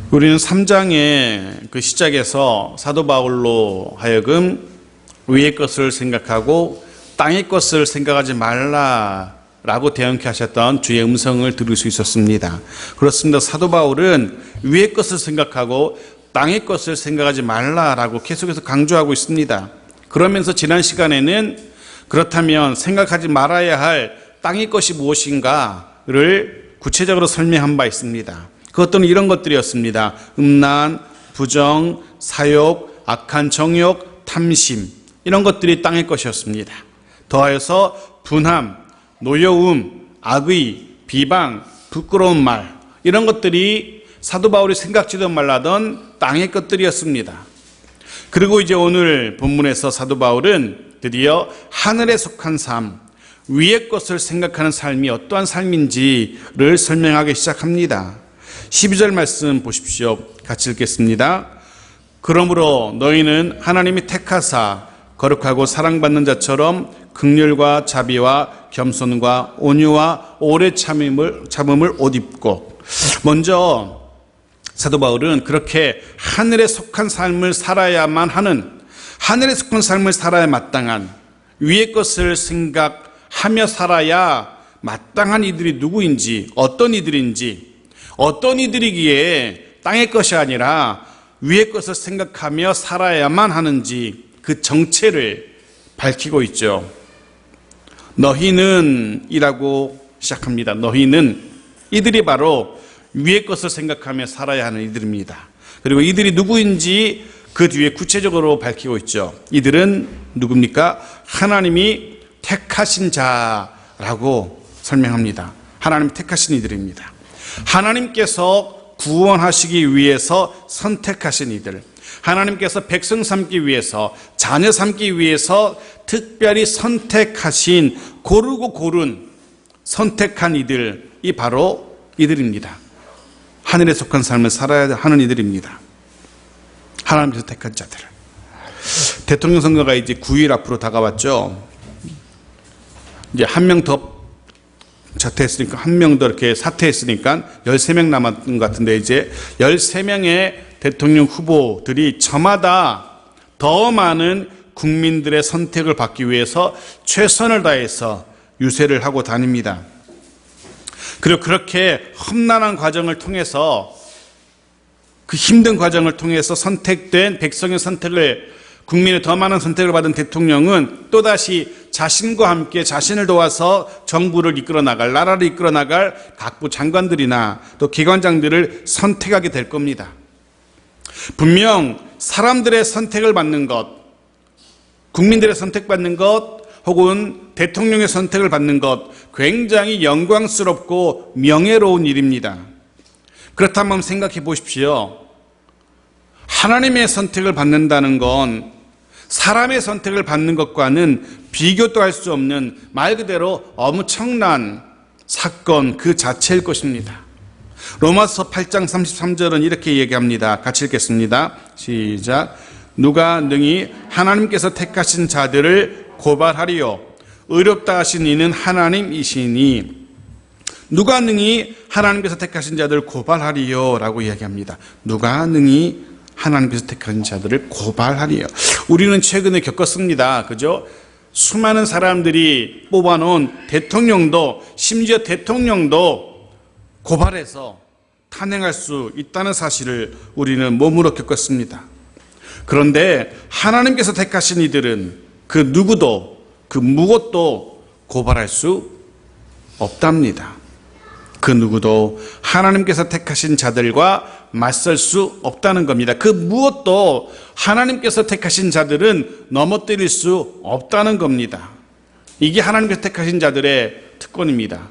우리는 3장의 그 시작에서 사도 바울로 하여금 위의 것을 생각하고 땅의 것을 생각하지 말라라고 대언케 하셨던 주의 음성을 들을 수 있었습니다. 그렇습니다. 사도 바울은 위의 것을 생각하고 땅의 것을 생각하지 말라라고 계속해서 강조하고 있습니다. 그러면서 지난 시간에는 그렇다면 생각하지 말아야 할 땅의 것이 무엇인가를 구체적으로 설명한 바 있습니다. 그것들은 이런 것들이었습니다. 음란, 부정, 사욕, 악한 정욕, 탐심, 이런 것들이 땅의 것이었습니다. 더하여서 분함, 노여움, 악의, 비방, 부끄러운 말, 이런 것들이 사도 바울이 생각지도 말라던 땅의 것들이었습니다. 그리고 이제 오늘 본문에서 사도 바울은 드디어 하늘에 속한 삶, 위의 것을 생각하는 삶이 어떠한 삶인지를 설명하기 시작합니다. 12절 말씀 보십시오. 같이 읽겠습니다. 그러므로 너희는 하나님이 택하사 거룩하고 사랑받는 자처럼 긍휼과 자비와 겸손과 온유와 오래 참음을 옷 입고, 먼저 사도 바울은 그렇게 하늘에 속한 삶을 살아야만 하는, 하늘에 속한 삶을 살아야 마땅한, 위의 것을 생각하며 살아야 마땅한 이들이 누구인지, 어떤 이들인지, 어떤 이들이기에 땅의 것이 아니라 위의 것을 생각하며 살아야만 하는지 그 정체를 밝히고 있죠. 너희는 이라고 시작합니다. 너희는, 이들이 바로 위의 것을 생각하며 살아야 하는 이들입니다. 그리고 이들이 누구인지 그 뒤에 구체적으로 밝히고 있죠. 이들은 누굽니까? 하나님이 택하신 자라고 설명합니다. 하나님이 택하신 이들입니다. 하나님께서 구원하시기 위해서 선택하신 이들, 하나님께서 백성 삼기 위해서, 자녀 삼기 위해서 특별히 선택하신, 고르고 고른, 선택한 이들이 바로 이들입니다. 하늘에 속한 삶을 살아야 하는 이들입니다. 하나님께서 택한 자들. 대통령 선거가 이제 9일 앞으로 다가왔죠. 이제 한 명 더 자퇴했으니까, 한 명 더 이렇게 사퇴했으니까 13명 남았던 것 같은데, 이제 13명의 대통령 후보들이 저마다 더 많은 국민들의 선택을 받기 위해서 최선을 다해서 유세를 하고 다닙니다. 그리고 그렇게 험난한 과정을 통해서, 그 힘든 과정을 통해서 선택된 백성의 선택을, 국민의 더 많은 선택을 받은 대통령은 또다시 자신과 함께 자신을 도와서 정부를 이끌어 나갈, 나라를 이끌어 나갈 각부 장관들이나 또 기관장들을 선택하게 될 겁니다. 분명 사람들의 선택을 받는 것, 국민들의 선택받는 것, 혹은 대통령의 선택을 받는 것, 굉장히 영광스럽고 명예로운 일입니다. 그렇다면 생각해 보십시오. 하나님의 선택을 받는다는 건 사람의 선택을 받는 것과는 비교도 할 수 없는, 말 그대로 엄청난 사건 그 자체일 것입니다. 로마서 8장 33절은 이렇게 얘기합니다. 같이 읽겠습니다. 시작. 누가 능히 하나님께서 택하신 자들을 고발하리요, 의롭다 하신 이는 하나님이시니. 누가 능히 하나님께서 택하신 자들을 고발하리요 라고 이야기합니다. 누가 능히 하나님께서 택하신 자들을 고발하리요. 우리는 최근에 겪었습니다. 그죠? 수많은 사람들이 뽑아놓은 대통령도, 심지어 대통령도 고발해서 탄핵할 수 있다는 사실을 우리는 몸으로 겪었습니다. 그런데 하나님께서 택하신 이들은 그 누구도, 그 무엇도 고발할 수 없답니다. 그 누구도 하나님께서 택하신 자들과 맞설 수 없다는 겁니다. 그 무엇도 하나님께서 택하신 자들은 넘어뜨릴 수 없다는 겁니다. 이게 하나님께서 택하신 자들의 특권입니다.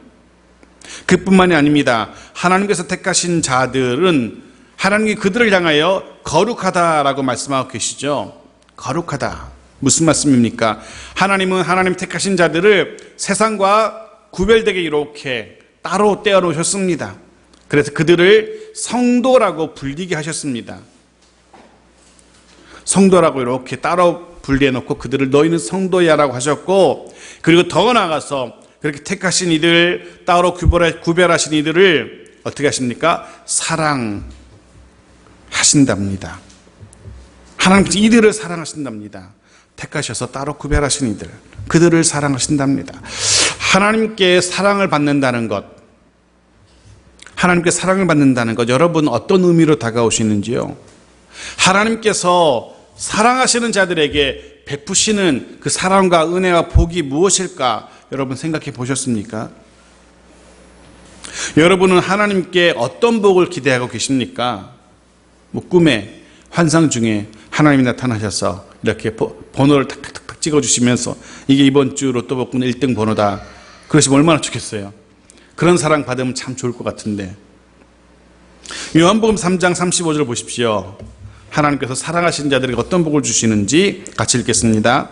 그뿐만이 아닙니다. 하나님께서 택하신 자들은 하나님이 그들을 향하여 거룩하다라고 말씀하고 계시죠. 거룩하다. 무슨 말씀입니까? 하나님은 하나님 택하신 자들을 세상과 구별되게 이렇게 따로 떼어 놓으셨습니다. 그래서 그들을 성도라고 불리게 하셨습니다. 성도라고 이렇게 따로 분리해 놓고 그들을 너희는 성도야라고 하셨고, 그리고 더 나아가서 그렇게 택하신 이들, 따로 구별하신 이들을 어떻게 하십니까? 하신답니다. 하나님께서 이들을 사랑하신답니다. 택하셔서 따로 구별하신 이들, 그들을 사랑하신답니다. 하나님께 사랑을 받는다는 것, 하나님께 사랑을 받는다는 것, 여러분 어떤 의미로 다가오시는지요? 하나님께서 사랑하시는 자들에게 베푸시는 그 사랑과 은혜와 복이 무엇일까? 여러분 생각해 보셨습니까? 여러분은 하나님께 어떤 복을 기대하고 계십니까? 꿈에, 환상 중에 하나님이 나타나셔서 이렇게 번호를 탁탁탁 찍어주시면서 이게 이번 주 로또 복권 1등 번호다. 그러시면 얼마나 좋겠어요. 그런 사랑 받으면 참 좋을 것 같은데. 요한복음 3장 35절을 보십시오. 하나님께서 사랑하신 자들에게 어떤 복을 주시는지 같이 읽겠습니다.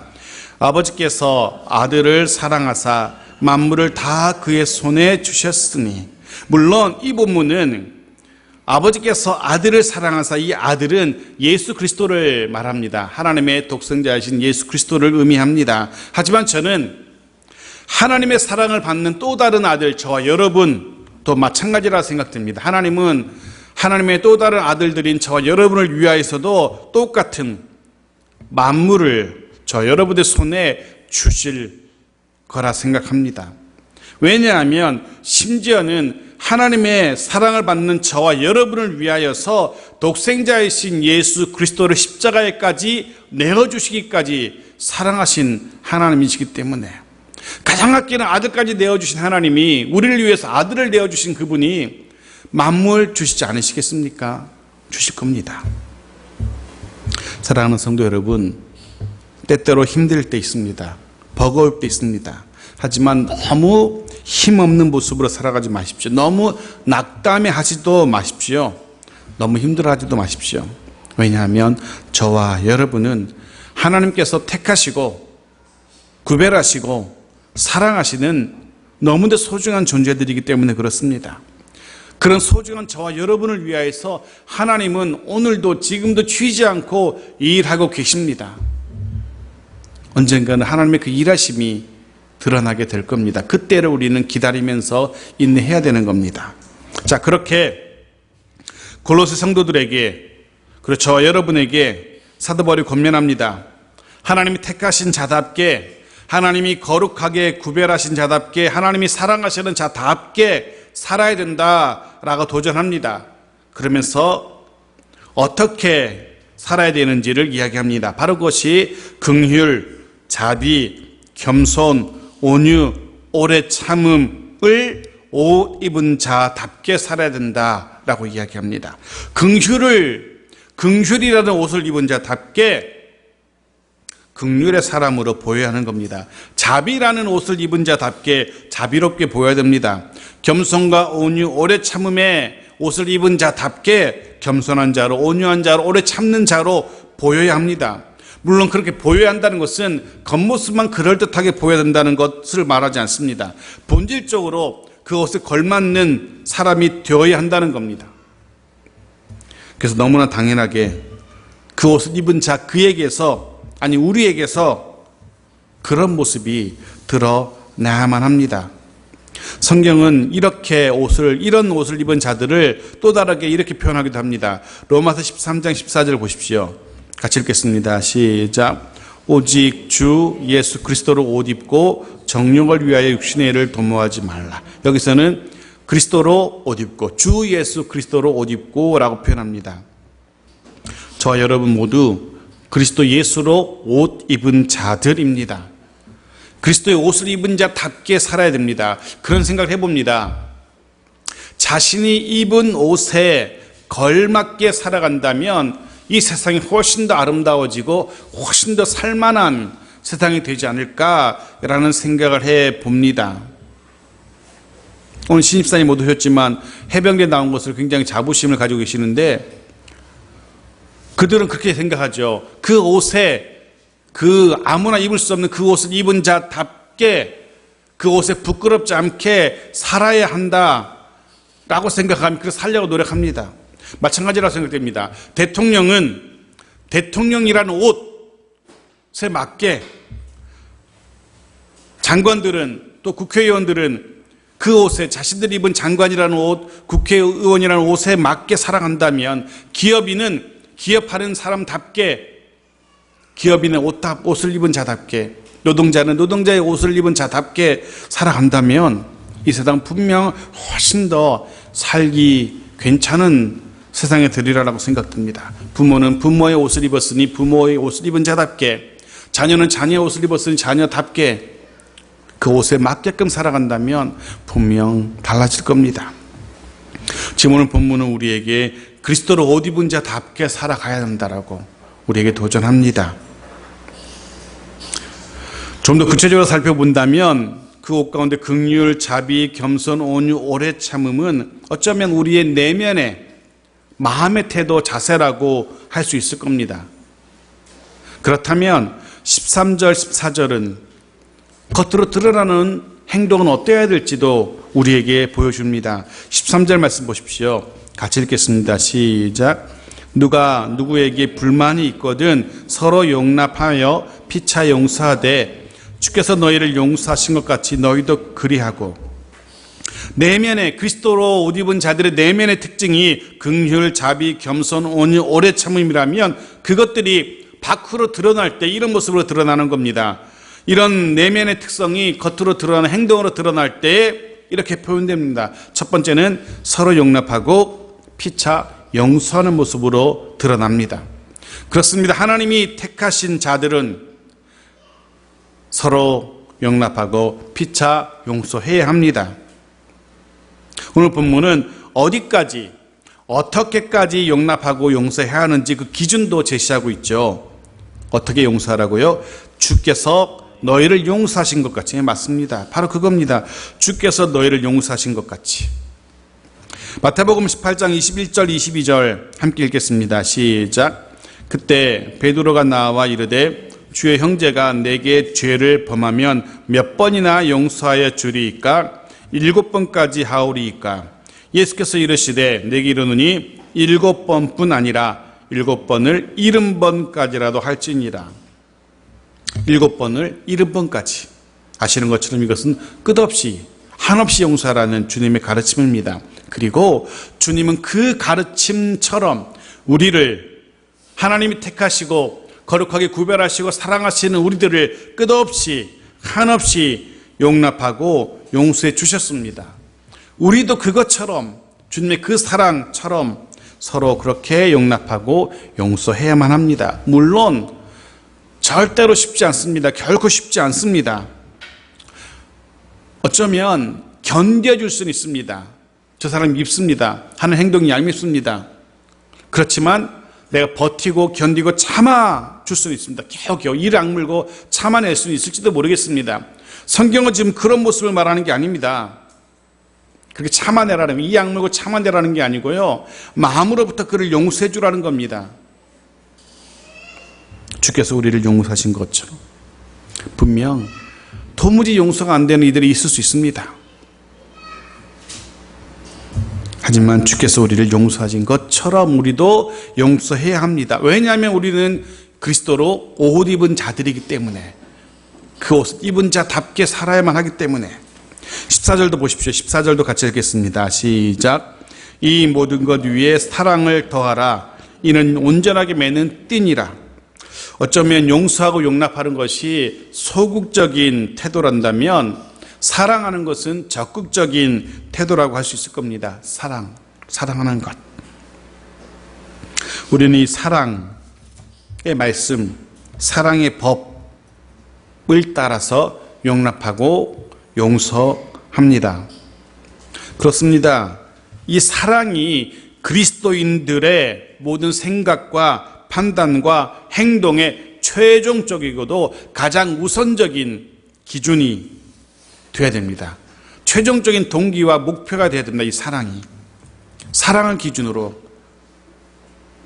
아버지께서 아들을 사랑하사 만물을 다 그의 손에 주셨으니. 물론 이 본문은 아버지께서 아들을 사랑하사, 이 아들은 예수 그리스도를 말합니다. 하나님의 독생자이신 예수 그리스도를 의미합니다. 하지만 저는 하나님의 사랑을 받는 또 다른 아들, 저와 여러분도 마찬가지라 생각됩니다. 하나님은 하나님의 또 다른 아들들인 저와 여러분을 위하여서도 똑같은 만물을 저 여러분의 손에 주실 거라 생각합니다. 왜냐하면 심지어는 하나님의 사랑을 받는 저와 여러분을 위하여서 독생자이신 예수 그리스도를 십자가에까지 내어주시기까지 사랑하신 하나님이시기 때문에, 가장 아끼는 아들까지 내어주신 하나님이, 우리를 위해서 아들을 내어주신 그분이 만물 주시지 않으시겠습니까? 주실 겁니다. 사랑하는 성도 여러분, 때때로 힘들 때 있습니다. 버거울 때 있습니다. 하지만 너무 힘없는 모습으로 살아가지 마십시오. 너무 낙담해 하지도 마십시오. 너무 힘들어 하지도 마십시오. 왜냐하면 저와 여러분은 하나님께서 택하시고 구별하시고 사랑하시는 너무나 소중한 존재들이기 때문에 그렇습니다. 그런 소중한 저와 여러분을 위하여서 하나님은 오늘도 지금도 쉬지 않고 일하고 계십니다. 언젠가는 하나님의 그 일하심이 드러나게 될 겁니다. 그때를 우리는 기다리면서 인내해야 되는 겁니다. 자, 그렇게 골로새 성도들에게, 그리고 저와 여러분에게 사도 바울이 권면합니다. 하나님이 택하신 자답게, 하나님이 거룩하게 구별하신 자답게, 하나님이 사랑하시는 자답게 살아야 된다라고 도전합니다. 그러면서 어떻게 살아야 되는지를 이야기합니다. 바로 그것이 긍휼, 자비, 겸손, 온유, 오래 참음을 옷 입은 자답게 살아야 된다라고 이야기합니다. 긍휼이라는 옷을 입은 자답게 긍휼의 사람으로 보여야 하는 겁니다. 자비라는 옷을 입은 자답게 자비롭게 보여야 됩니다. 겸손과 온유, 오래 참음의 옷을 입은 자답게 겸손한 자로, 온유한 자로, 오래 참는 자로 보여야 합니다. 물론 그렇게 보여야 한다는 것은 겉모습만 그럴듯하게 보여야 된다는 것을 말하지 않습니다. 본질적으로 그 옷에 걸맞는 사람이 되어야 한다는 겁니다. 그래서 너무나 당연하게 그 옷을 입은 자 그에게서, 아니 우리에게서 그런 모습이 드러나야만 합니다. 성경은 이런 옷을 입은 자들을 또 다르게 이렇게 표현하기도 합니다. 로마서 13장 14절 보십시오. 같이 읽겠습니다. 시작. 오직 주 예수 그리스도를 옷 입고 정욕을 위하여 육신의 일을 도모하지 말라. 여기서는 그리스도로 옷 입고, 주 예수 그리스도로 옷 입고 라고 표현합니다. 저와 여러분 모두 그리스도 예수로 옷 입은 자들입니다. 그리스도의 옷을 입은 자답게 살아야 됩니다. 그런 생각을 해봅니다. 자신이 입은 옷에 걸맞게 살아간다면 이 세상이 훨씬 더 아름다워지고 훨씬 더 살만한 세상이 되지 않을까라는 생각을 해봅니다. 오늘 신입사님 모두 오셨지만 해병대에 나온 것을 굉장히 자부심을 가지고 계시는데, 그들은 그렇게 생각하죠. 그 옷에, 그 아무나 입을 수 없는 그 옷을 입은 자답게 그 옷에 부끄럽지 않게 살아야 한다라고 생각하면 그렇게 살려고 노력합니다. 마찬가지라고 생각됩니다. 대통령이라는 옷에 맞게, 장관들은, 또 국회의원들은 그 옷에 자신들이 입은 장관이라는 옷, 국회의원이라는 옷에 맞게 살아간다면 기업인은 기업하는 사람답게, 기업인은 옷을 입은 자답게, 노동자는 노동자의 옷을 입은 자답게 살아간다면 이 세상 분명 훨씬 더 살기 괜찮은 세상에 되리라고 생각됩니다. 부모는 부모의 옷을 입었으니 부모의 옷을 입은 자답게, 자녀는 자녀의 옷을 입었으니 자녀답게 그 옷에 맞게끔 살아간다면 분명 달라질 겁니다. 지금 오늘 본문은 우리에게 그리스도로 옷 입은 자답게 살아가야 한다라고 우리에게 도전합니다. 좀 더 구체적으로 살펴본다면 그 옷 가운데 긍휼, 자비, 겸손, 온유, 오래 참음은 어쩌면 우리의 내면의 마음의 태도, 자세라고 할 수 있을 겁니다. 그렇다면 13절, 14절은 겉으로 드러나는 행동은 어때야 될지도 우리에게 보여줍니다. 13절 말씀 보십시오. 같이 읽겠습니다. 시작. 누가 누구에게 불만이 있거든 서로 용납하여 피차 용서하되 주께서 너희를 용서하신 것 같이 너희도 그리하고. 내면의 그리스도로 옷 입은 자들의 내면의 특징이 긍휼, 자비, 겸손, 온유, 오래 참음이라면 그것들이 밖으로 드러날 때 이런 모습으로 드러나는 겁니다. 이런 내면의 특성이 겉으로 드러나는 행동으로 드러날 때 이렇게 표현됩니다. 첫 번째는 서로 용납하고 피차 용서하는 모습으로 드러납니다. 그렇습니다. 하나님이 택하신 자들은 서로 용납하고 피차 용서해야 합니다. 오늘 본문은 어디까지, 어떻게까지 용납하고 용서해야 하는지 그 기준도 제시하고 있죠. 어떻게 용서하라고요? 주께서 너희를 용서하신 것 같이. 맞습니다. 바로 그겁니다. 주께서 너희를 용서하신 것 같이. 마태복음 18장 21절 22절 함께 읽겠습니다. 시작. 그때 베드로가 나와 이르되 주의 형제가 내게 죄를 범하면 몇 번이나 용서하여 주리이까? 7번까지 하오리이까? 예수께서 이르시되 내게 이르노니 7번뿐 아니라 7번을 70번까지라도 할지니라. 7번을 70번까지. 아시는 것처럼 이것은 끝없이 한없이 용서하라는 주님의 가르침입니다. 그리고 주님은 그 가르침처럼 우리를 하나님이 택하시고 거룩하게 구별하시고 사랑하시는 우리들을 끝없이 한없이 용납하고 용서해 주셨습니다. 우리도 그것처럼 주님의 그 사랑처럼 서로 그렇게 용납하고 용서해야만 합니다. 물론 절대로 쉽지 않습니다. 결코 쉽지 않습니다. 어쩌면 견뎌줄 수는 있습니다. 저 사람이 밉습니다. 하는 행동이 얄밉습니다. 그렇지만 내가 버티고 견디고 참아줄 수는 있습니다. 겨우겨우 이를 악물고 참아낼 수는 있을지도 모르겠습니다. 성경은 지금 그런 모습을 말하는 게 아닙니다. 그렇게 참아내라는, 이 악물고 참아내라는 게 아니고요, 마음으로부터 그를 용서해 주라는 겁니다. 주께서 우리를 용서하신 것처럼 분명 도무지 용서가 안 되는 이들이 있을 수 있습니다. 하지만 주께서 우리를 용서하신 것처럼 우리도 용서해야 합니다. 왜냐하면 우리는 그리스도로 옷 입은 자들이기 때문에, 그 옷 입은 자답게 살아야만 하기 때문에. 14절도 보십시오. 14절도 같이 읽겠습니다. 시작. 이 모든 것 위에 사랑을 더하라. 이는 온전하게 매는 띠니라. 어쩌면 용서하고 용납하는 것이 소극적인 태도란다면 사랑하는 것은 적극적인 태도라고 할 수 있을 겁니다. 사랑하는 것. 우리는 이 사랑의 말씀, 사랑의 법을 따라서 용납하고 용서합니다. 그렇습니다. 이 사랑이 그리스도인들의 모든 생각과 판단과 행동의 최종적이고도 가장 우선적인 기준이 되어야 됩니다. 최종적인 동기와 목표가 되어야 됩니다. 이 사랑이. 사랑을 기준으로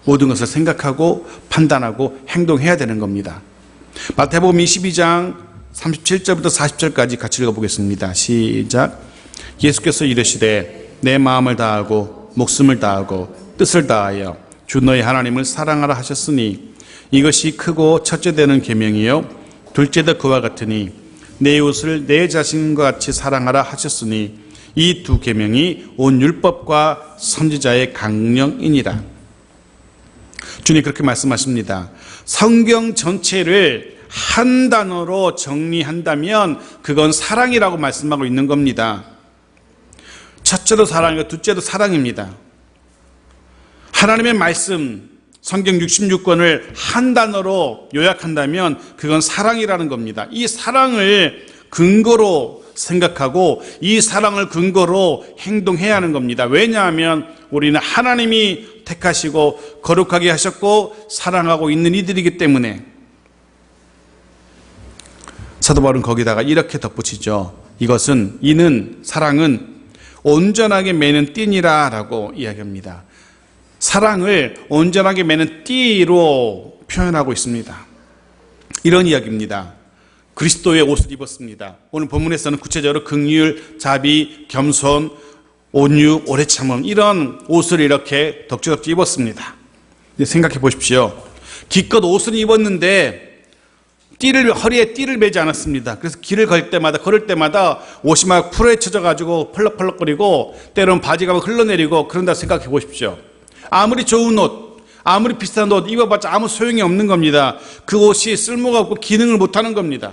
모든 것을 생각하고 판단하고 행동해야 되는 겁니다. 마태복음 22장 37절부터 40절까지 같이 읽어보겠습니다. 시작. 예수께서 이르시되 내 마음을 다하고 목숨을 다하고 뜻을 다하여 주 너희 하나님을 사랑하라 하셨으니 이것이 크고 첫째 되는 계명이요 둘째도 그와 같으니 내 이웃을 내 자신과 같이 사랑하라 하셨으니 이 두 계명이 온 율법과 선지자의 강령이니라. 주님 그렇게 말씀하십니다. 성경 전체를 한 단어로 정리한다면 그건 사랑이라고 말씀하고 있는 겁니다. 첫째도 사랑이고 둘째도 사랑입니다. 하나님의 말씀 성경 66권을 한 단어로 요약한다면 그건 사랑이라는 겁니다. 이 사랑을 근거로 생각하고 이 사랑을 근거로 행동해야 하는 겁니다. 왜냐하면 우리는 하나님이 택하시고 거룩하게 하셨고 사랑하고 있는 이들이기 때문에. 사도 바울은 거기다가 이렇게 덧붙이죠. 이는 사랑은 온전하게 매는 띠니라 라고 이야기합니다. 사랑을 온전하게 매는 띠로 표현하고 있습니다. 이런 이야기입니다. 그리스도의 옷을 입었습니다. 오늘 본문에서는 구체적으로 긍휼, 자비, 겸손, 온유, 오래 참음 이런 옷을 이렇게 덕지덕지 입었습니다. 생각해 보십시오. 기껏 옷을 입었는데 허리에 띠를 매지 않았습니다. 그래서 길을 걸을 때마다 옷이 막 풀어헤쳐져 가지고 펄럭펄럭거리고 때로는 바지가 막 흘러내리고 그런다 생각해 보십시오. 아무리 좋은 옷, 아무리 비싼 옷 입어봤자 아무 소용이 없는 겁니다. 그 옷이 쓸모가 없고 기능을 못하는 겁니다.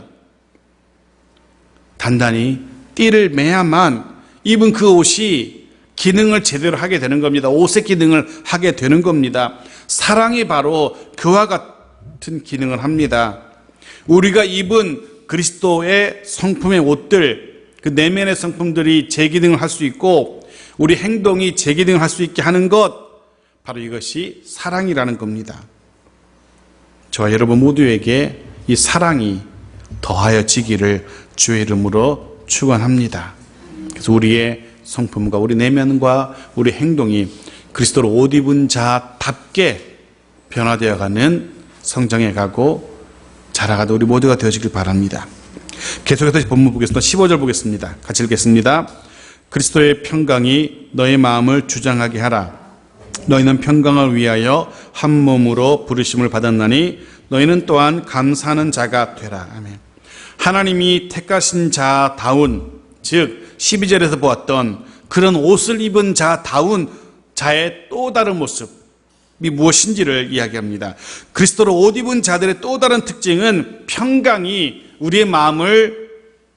단단히 띠를 매야만 입은 그 옷이 기능을 제대로 하게 되는 겁니다. 옷의 기능을 하게 되는 겁니다. 사랑이 바로 그와 같은 기능을 합니다. 우리가 입은 그리스도의 성품의 옷들, 그 내면의 성품들이 제 기능을 할 수 있고 우리 행동이 제 기능을 할 수 있게 하는 것, 바로 이것이 사랑이라는 겁니다. 저와 여러분 모두에게 이 사랑이 더하여지기를 주의 이름으로 축원합니다. 그래서 우리의 성품과 우리 내면과 우리 행동이 그리스도로 옷 입은 자답게 변화되어가는 성장해 가고 자라가도 우리 모두가 되어지길 바랍니다. 계속해서 본문 보겠습니다. 15절 보겠습니다. 같이 읽겠습니다. 그리스도의 평강이 너의 마음을 주장하게 하라. 너희는 평강을 위하여 한 몸으로 부르심을 받았나니 너희는 또한 감사하는 자가 되라. 아멘. 하나님이 택하신 자다운, 즉 12절에서 보았던 그런 옷을 입은 자다운 자의 또 다른 모습이 무엇인지를 이야기합니다. 그리스도로 옷 입은 자들의 또 다른 특징은 평강이 우리의 마음을,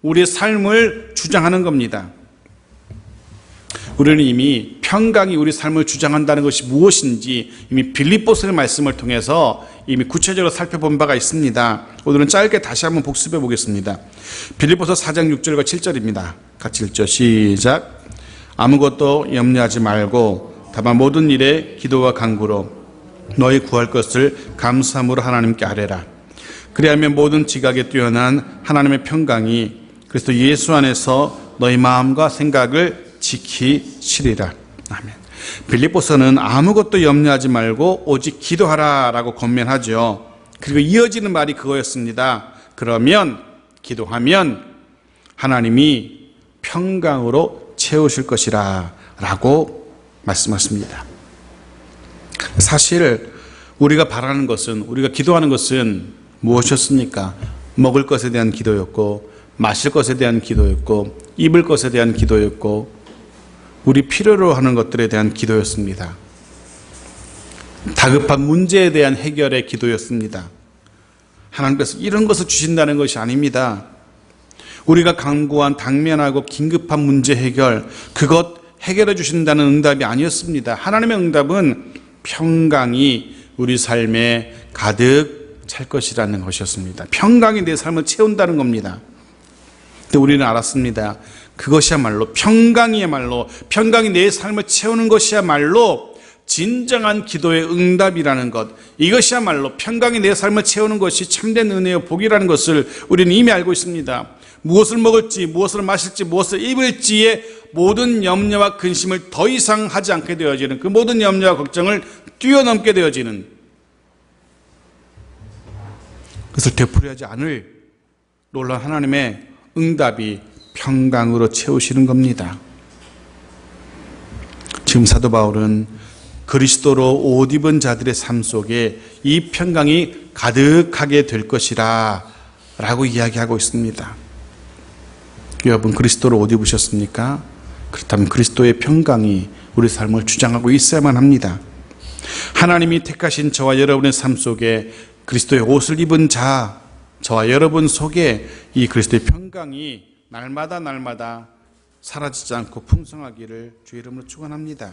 우리의 삶을 주장하는 겁니다. 우리는 이미 평강이 우리 삶을 주장한다는 것이 무엇인지 이미 빌립보서의 말씀을 통해서 이미 구체적으로 살펴본 바가 있습니다. 오늘은 짧게 다시 한번 복습해 보겠습니다. 빌립보서 4장 6절과 7절입니다. 같이 읽죠. 시작. 아무것도 염려하지 말고 다만 모든 일에 기도와 간구로 너희 구할 것을 감사함으로 하나님께 아뢰라. 그리하면 모든 지각에 뛰어난 하나님의 평강이 그리스도 예수 안에서 너희 마음과 생각을 지키시리라. 아멘. 빌립보서는 아무것도 염려하지 말고 오직 기도하라 라고 권면하죠. 그리고 이어지는 말이 그거였습니다. 그러면 기도하면 하나님이 평강으로 채우실 것이라 라고 말씀하십니다. 사실 우리가 바라는 것은, 우리가 기도하는 것은 무엇이었습니까? 먹을 것에 대한 기도였고, 마실 것에 대한 기도였고, 입을 것에 대한 기도였고, 우리 필요로 하는 것들에 대한 기도였습니다. 다급한 문제에 대한 해결의 기도였습니다. 하나님께서 이런 것을 주신다는 것이 아닙니다. 우리가 강구한 당면하고 긴급한 문제 해결, 그것 해결해 주신다는 응답이 아니었습니다. 하나님의 응답은 평강이 우리 삶에 가득 찰 것이라는 것이었습니다. 평강이 내 삶을 채운다는 겁니다. 근데 우리는 알았습니다. 그것이야말로 평강이 내 삶을 채우는 것이야말로 진정한 기도의 응답이라는 것, 이것이야말로 평강이 내 삶을 채우는 것이 참된 은혜의 복이라는 것을 우리는 이미 알고 있습니다. 무엇을 먹을지, 무엇을 마실지, 무엇을 입을지의 모든 염려와 근심을 더 이상 하지 않게 되어지는, 그 모든 염려와 걱정을 뛰어넘게 되어지는, 그것을 되풀이하지 않을 놀라운 하나님의 응답이 평강으로 채우시는 겁니다. 지금 사도 바울은 그리스도로 옷 입은 자들의 삶 속에 이 평강이 가득하게 될 것이라 라고 이야기하고 있습니다. 여러분, 그리스도로 옷 입으셨습니까? 그렇다면 그리스도의 평강이 우리 삶을 주장하고 있어야만 합니다. 하나님이 택하신 저와 여러분의 삶 속에 그리스도의 옷을 입은 저와 여러분 속에 이 그리스도의 평강이 날마다 사라지지 않고 풍성하기를 주의 이름으로 축원합니다.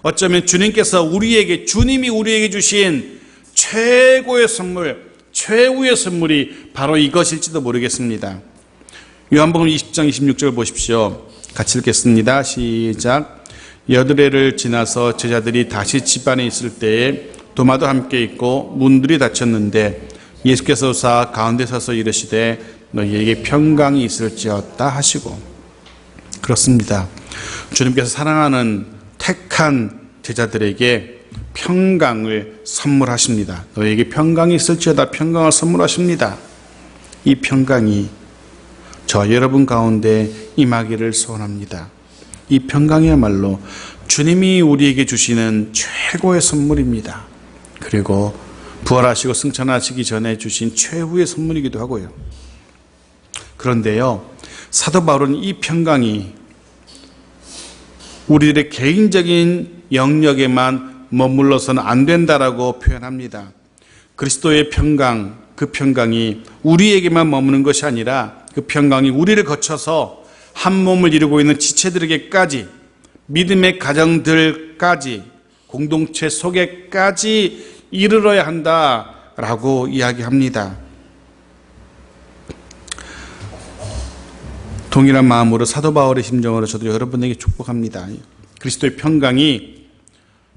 어쩌면 주님이 우리에게 주신 최고의 선물, 최후의 선물이 바로 이것일지도 모르겠습니다. 요한복음 20장 26절 보십시오. 같이 읽겠습니다. 시작. 여드레를 지나서 제자들이 다시 집 안에 있을 때에 도마도 함께 있고 문들이 닫혔는데 예수께서 오사 가운데 서서 이르시되 너희에게 평강이 있을지어다 하시고. 그렇습니다. 주님께서 사랑하는 택한 제자들에게 평강을 선물하십니다. 너희에게 평강이 있을지어다 평강을 선물하십니다. 이 평강이 저와 여러분 가운데 임하기를 소원합니다. 이 평강이야말로 주님이 우리에게 주시는 최고의 선물입니다. 그리고 부활하시고 승천하시기 전에 주신 최후의 선물이기도 하고요. 그런데요, 사도 바울은 이 평강이 우리들의 개인적인 영역에만 머물러서는 안 된다라고 표현합니다. 그리스도의 평강, 그 평강이 우리에게만 머무는 것이 아니라 그 평강이 우리를 거쳐서 한 몸을 이루고 있는 지체들에게까지, 믿음의 가정들까지, 공동체 속에까지 이르러야 한다라고 이야기합니다. 동일한 마음으로 사도 바울의 심정으로 저도 여러분에게 축복합니다. 그리스도의 평강이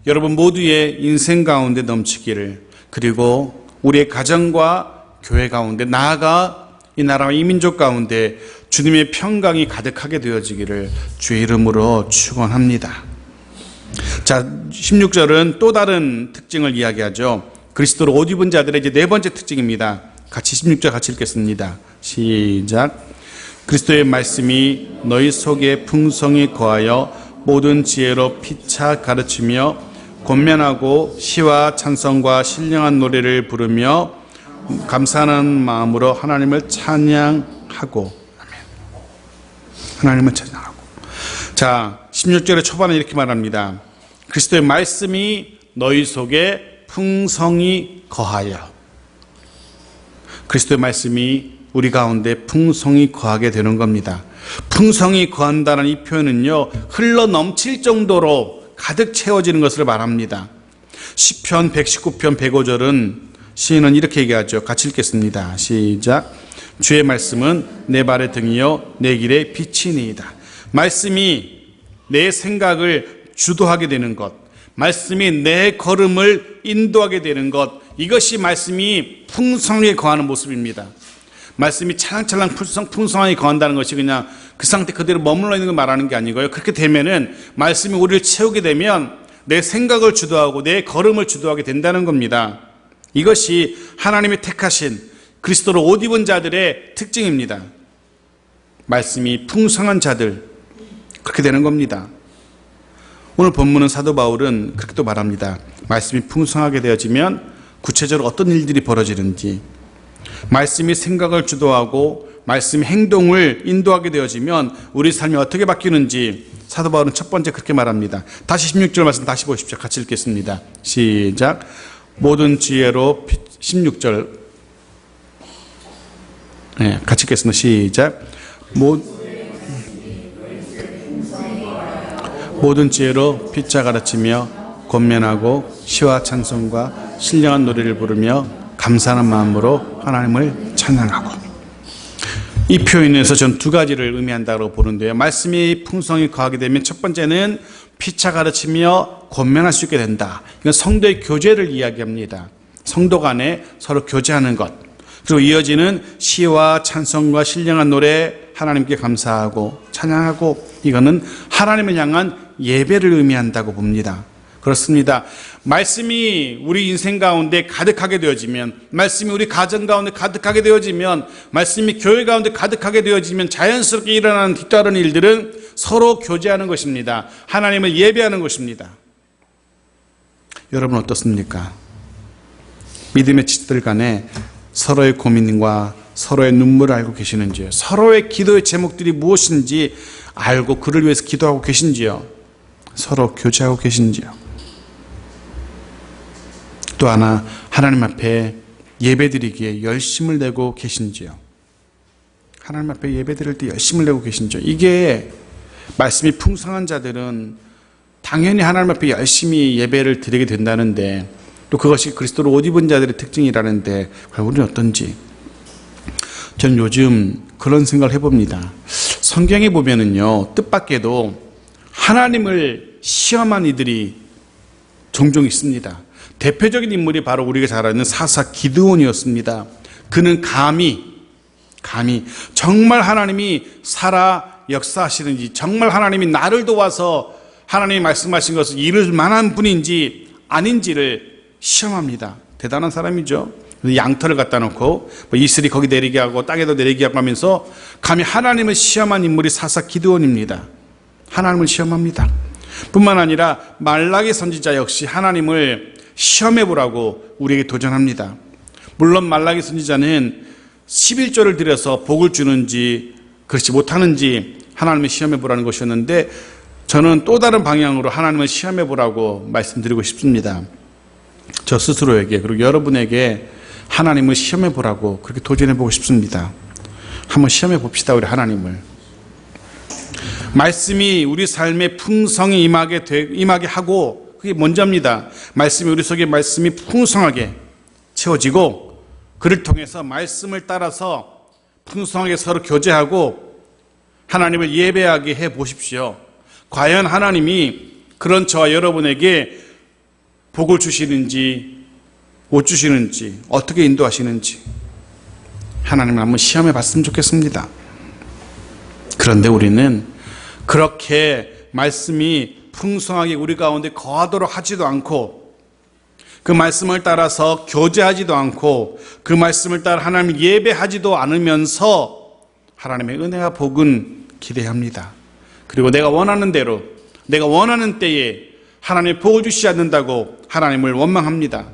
여러분 모두의 인생 가운데 넘치기를, 그리고 우리의 가정과 교회 가운데, 나아가 이 나라와 이 민족 가운데 주님의 평강이 가득하게 되어지기를 주의 이름으로 축원합니다. 자, 16절은 또 다른 특징을 이야기하죠. 그리스도로 옷 입은 자들의 이제 네 번째 특징입니다. 같이 16절 같이 읽겠습니다. 시작. 그리스도의 말씀이 너희 속에 풍성히 거하여 모든 지혜로 피차 가르치며 권면하고 시와 찬송과 신령한 노래를 부르며 감사하는 마음으로 하나님을 찬양하고. 아멘. 하나님을 찬양하고. 자, 16절의 초반에 이렇게 말합니다. 그리스도의 말씀이 너희 속에 풍성히 거하여. 그리스도의 말씀이 우리 가운데 풍성히 거하게 되는 겁니다. 풍성히 거한다는 이 표현은요, 흘러 넘칠 정도로 가득 채워지는 것을 말합니다. 시편 119편 105절은 시인은 이렇게 얘기하죠. 같이 읽겠습니다. 시작. 주의 말씀은 내 발의 등이요 내 길의 빛이니이다. 말씀이 내 생각을 주도하게 되는 것, 말씀이 내 걸음을 인도하게 되는 것, 이것이 말씀이 풍성하게 거하는 모습입니다. 말씀이 찰랑찰랑 풍성하게 거한다는 것이 그냥 그 상태 그대로 머물러 있는 걸 말하는 게 아니고요. 그렇게 되면은 말씀이 우리를 채우게 되면 내 생각을 주도하고 내 걸음을 주도하게 된다는 겁니다. 이것이 하나님이 택하신 그리스도로 옷 입은 자들의 특징입니다. 말씀이 풍성한 자들, 그렇게 되는 겁니다. 오늘 본문은 사도 바울은 그렇게 또 말합니다. 말씀이 풍성하게 되어지면 구체적으로 어떤 일들이 벌어지는지, 말씀이 생각을 주도하고 말씀이 행동을 인도하게 되어지면 우리 삶이 어떻게 바뀌는지 사도 바울은 첫 번째 그렇게 말합니다. 다시 16절 말씀 다시 보십시오. 같이 읽겠습니다. 시작. 모든 지혜로 16절 같이 읽겠습니다. 시작. 모든 지혜로 피차 가르치며 권면하고 시와 찬송과 신령한 노래를 부르며 감사하는 마음으로 하나님을 찬양하고. 이 표현에서 전 두 가지를 의미한다고 보는데요. 말씀이 풍성히 거하게 되면 첫 번째는 피차 가르치며 권면할 수 있게 된다. 이건 성도의 교제를 이야기합니다. 성도 간에 서로 교제하는 것. 그리고 이어지는 시와 찬송과 신령한 노래, 하나님께 감사하고 찬양하고, 이거는 하나님을 향한 예배를 의미한다고 봅니다. 그렇습니다. 말씀이 우리 인생 가운데 가득하게 되어지면, 말씀이 우리 가정 가운데 가득하게 되어지면, 말씀이 교회 가운데 가득하게 되어지면 자연스럽게 일어나는 뒤따르는 일들은 서로 교제하는 것입니다. 하나님을 예배하는 것입니다. 여러분 어떻습니까? 믿음의 지체들 간에 서로의 고민과 서로의 눈물을 알고 계시는지요? 서로의 기도의 제목들이 무엇인지 알고 그를 위해서 기도하고 계신지요? 서로 교제하고 계신지요? 또 하나, 하나님 앞에 예배드리기에 열심을 내고 계신지요? 하나님 앞에 예배드릴 때 열심을 내고 계신지요? 이게 말씀이 풍성한 자들은 당연히 하나님 앞에 열심히 예배를 드리게 된다는데, 또 그것이 그리스도로 옷 입은 자들의 특징이라는데, 과연 우리는 어떤지? 저는 요즘 그런 생각을 해봅니다. 성경에 보면은요, 뜻밖에도 하나님을 시험한 이들이 종종 있습니다. 대표적인 인물이 바로 우리가 잘 아는 사사 기드온이었습니다. 그는 감히 정말 하나님이 살아 역사하시는지, 정말 하나님이 나를 도와서 하나님이 말씀하신 것을 이룰 만한 분인지 아닌지를 시험합니다. 대단한 사람이죠. 양털을 갖다 놓고 이슬이 거기 내리게 하고 땅에도 내리게 하고 하면서 감히 하나님을 시험한 인물이 사사 기드온입니다. 하나님을 시험합니다. 뿐만 아니라 말라기 선지자 역시 하나님을 시험해 보라고 우리에게 도전합니다. 물론 말라기 선지자는 11조를 들여서 복을 주는지 그렇지 못하는지 하나님을 시험해 보라는 것이었는데, 저는 또 다른 방향으로 하나님을 시험해 보라고 말씀드리고 싶습니다. 저 스스로에게, 그리고 여러분에게 하나님을 시험해 보라고 그렇게 도전해 보고 싶습니다. 한번 시험해 봅시다. 우리 하나님을. 말씀이 우리 삶에 풍성히 임하게 하고, 그게 먼저입니다. 말씀이 우리 속에 말씀이 풍성하게 채워지고, 그를 통해서 말씀을 따라서 풍성하게 서로 교제하고 하나님을 예배하게 해 보십시오. 과연 하나님이 그런 저와 여러분에게 복을 주시는지, 못 주시는지, 어떻게 인도하시는지 하나님을 한번 시험해 봤으면 좋겠습니다. 그런데 우리는 그렇게 말씀이 풍성하게 우리 가운데 거하도록 하지도 않고, 그 말씀을 따라서 교제하지도 않고, 그 말씀을 따라 하나님을 예배하지도 않으면서 하나님의 은혜와 복은 기대합니다. 그리고 내가 원하는 대로, 내가 원하는 때에 하나님의 복을 주시지 않는다고 하나님을 원망합니다.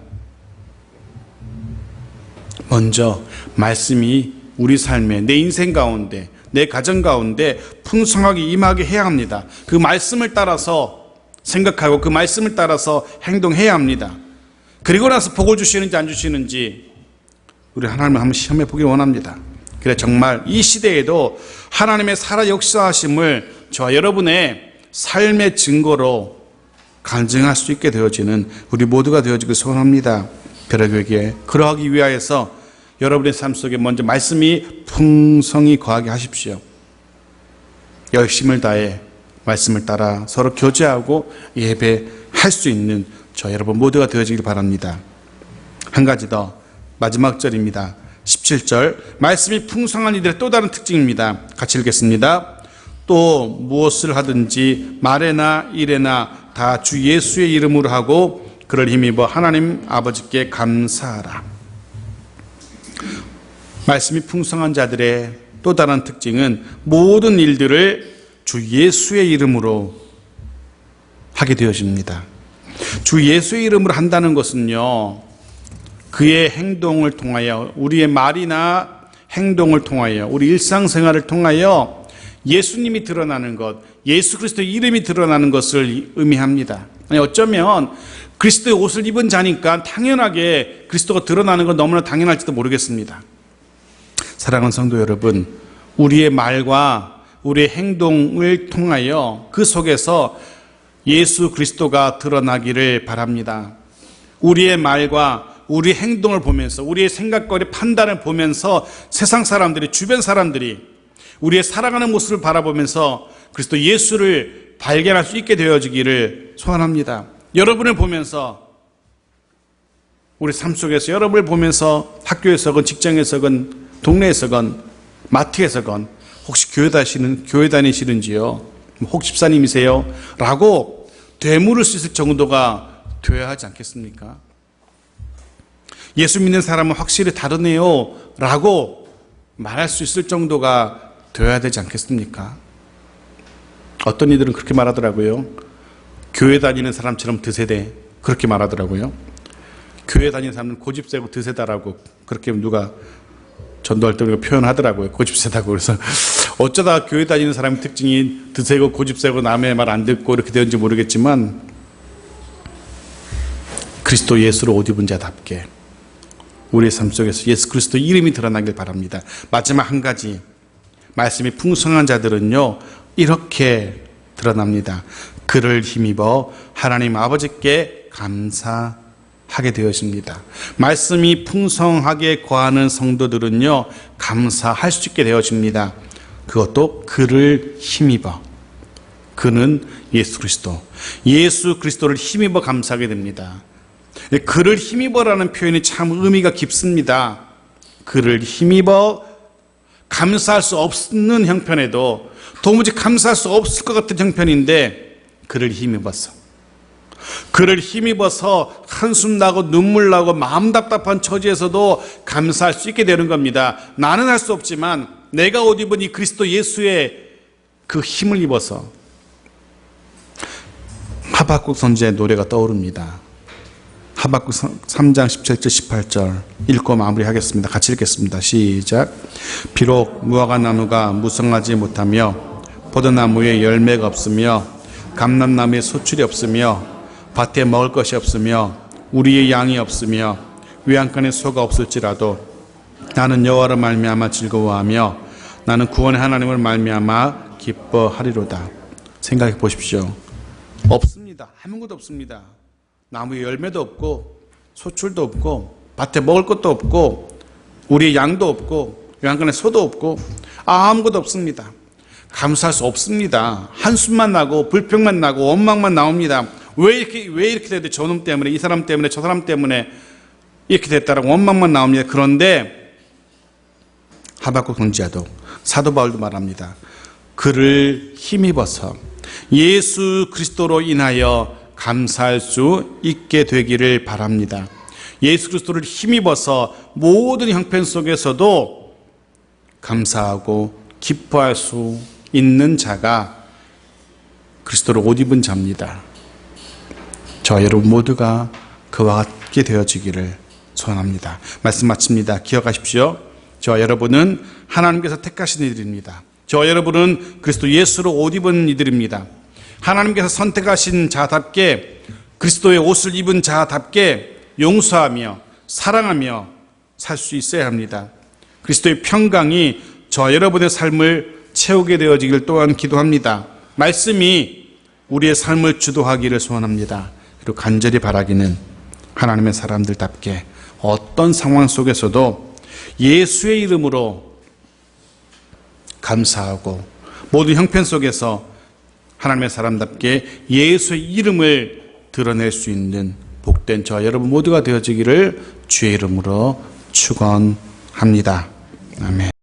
먼저 말씀이 우리 삶에, 내 인생 가운데, 내 가정 가운데 풍성하게 임하게 해야 합니다. 그 말씀을 따라서 생각하고 그 말씀을 따라서 행동해야 합니다. 그리고 나서 복을 주시는지 안 주시는지 우리 하나님을 한번 시험해 보기 원합니다. 그래, 정말 이 시대에도 하나님의 살아 역사하심을 저와 여러분의 삶의 증거로 간증할 수 있게 되어지는 우리 모두가 되어지길 소원합니다. 벼락교회에 그러하기 위하여서 여러분의 삶 속에 먼저 말씀이 풍성히 거하게 하십시오. 열심을 다해 말씀을 따라 서로 교제하고 예배할 수 있는 저 여러분 모두가 되어지길 바랍니다. 한 가지 더, 마지막 절입니다. 17절, 말씀이 풍성한 이들의 또 다른 특징입니다. 같이 읽겠습니다. 또 무엇을 하든지 말에나 일에나 다 주 예수의 이름으로 하고 그를 힘입어 하나님 아버지께 감사하라. 말씀이 풍성한 자들의 또 다른 특징은 모든 일들을 주 예수의 이름으로 하게 되어집니다. 주 예수의 이름으로 한다는 것은요, 그의 행동을 통하여, 우리의 말이나 행동을 통하여, 우리 일상생활을 통하여 예수님이 드러나는 것, 예수 그리스도의 이름이 드러나는 것을 의미합니다. 아니, 어쩌면 그리스도의 옷을 입은 자니까 당연하게 그리스도가 드러나는 건 너무나 당연할지도 모르겠습니다. 사랑하는 성도 여러분, 우리의 말과 우리의 행동을 통하여 그 속에서 예수 그리스도가 드러나기를 바랍니다. 우리의 말과 우리 행동을 보면서, 우리의 생각거리 판단을 보면서 세상 사람들이, 주변 사람들이 우리의 살아가는 모습을 바라보면서 그리스도 예수를 발견할 수 있게 되어지기를 소원합니다. 여러분을 보면서, 우리 삶 속에서 여러분을 보면서 학교에서건 직장에서건 동네에서건 마트에서건 혹시 교회 다니시는지요? 혹 집사님이세요? 라고 되물을 수 있을 정도가 되어야 하지 않겠습니까? 예수 믿는 사람은 확실히 다르네요 라고 말할 수 있을 정도가 되어야 되지 않겠습니까? 어떤 이들은 그렇게 말하더라고요. 교회 다니는 사람처럼 드세대, 그렇게 말하더라고요. 교회 다니는 사람은 고집세고 드세다라고 그렇게 누가 전도할 때 우리가 표현하더라고요. 고집세다고. 그래서 어쩌다 교회 다니는 사람의 특징이 드세고 고집세고 남의 말 안 듣고 이렇게 되었는지 모르겠지만, 그리스도 예수를 옷 입은 자답게 우리의 삶 속에서 예수 그리스도 이름이 드러나길 바랍니다. 마지막 한 가지, 말씀이 풍성한 자들은요 이렇게 드러납니다. 그를 힘입어 하나님 아버지께 감사하게 되어집니다. 말씀이 풍성하게 거하는 성도들은요 감사할 수 있게 되어집니다. 그것도 그를 힘입어. 그는 예수 그리스도. 예수 그리스도를 힘입어 감사하게 됩니다. 그를 힘입어라는 표현이 참 의미가 깊습니다. 그를 힘입어 감사할 수 없는 형편에도 도무지 감사할 수 없을 것 같은 형편인데 그를 힘입어서, 그를 힘입어서 한숨 나고 눈물 나고 마음 답답한 처지에서도 감사할 수 있게 되는 겁니다. 나는 할 수 없지만 내가 옷 입은 이 그리스도 예수의 그 힘을 입어서. 하박국 선지자의 노래가 떠오릅니다. 하박국 3장 17절 18절 읽고 마무리하겠습니다. 같이 읽겠습니다. 시작. 비록 무화과 나무가 무성하지 못하며 포도나무에 열매가 없으며 감람나무에 소출이 없으며 밭에 먹을 것이 없으며 우리의 양이 없으며 외양간에 소가 없을지라도 나는 여호와를 말미암아 즐거워하며 나는 구원의 하나님을 말미암아 기뻐하리로다. 생각해 보십시오. 없습니다. 아무것도 없습니다. 나무에 열매도 없고 소출도 없고 밭에 먹을 것도 없고 우리의 양도 없고 외양간에 소도 없고 아무것도 없습니다. 감사할 수 없습니다. 한숨만 나고 불평만 나고 원망만 나옵니다. 왜 이렇게 됐대? 저놈 때문에, 이 사람 때문에, 저 사람 때문에 이렇게 됐다라고 원망만 나옵니다. 그런데 하박국 선지자도 사도 바울도 말합니다. 그를 힘입어서 예수 그리스도로 인하여 감사할 수 있게 되기를 바랍니다. 예수 그리스도를 힘입어서 모든 형편 속에서도 감사하고 기뻐할 수 있는 자가 그리스도를 옷 입은 자입니다. 저 여러분 모두가 그와 같게 되어지기를 소원합니다. 말씀 마칩니다. 기억하십시오. 저와 여러분은 하나님께서 택하신 이들입니다. 저와 여러분은 그리스도 예수로 옷 입은 이들입니다. 하나님께서 선택하신 자답게, 그리스도의 옷을 입은 자답게 용서하며 사랑하며 살 수 있어야 합니다. 그리스도의 평강이 저와 여러분의 삶을 채우게 되어지길 또한 기도합니다. 말씀이 우리의 삶을 주도하기를 소원합니다. 그리고 간절히 바라기는 하나님의 사람들답게 어떤 상황 속에서도 예수의 이름으로 감사하고 모든 형편 속에서 하나님의 사람답게 예수의 이름을 드러낼 수 있는 복된 저와 여러분 모두가 되어지기를 주의 이름으로 축원합니다. 아멘.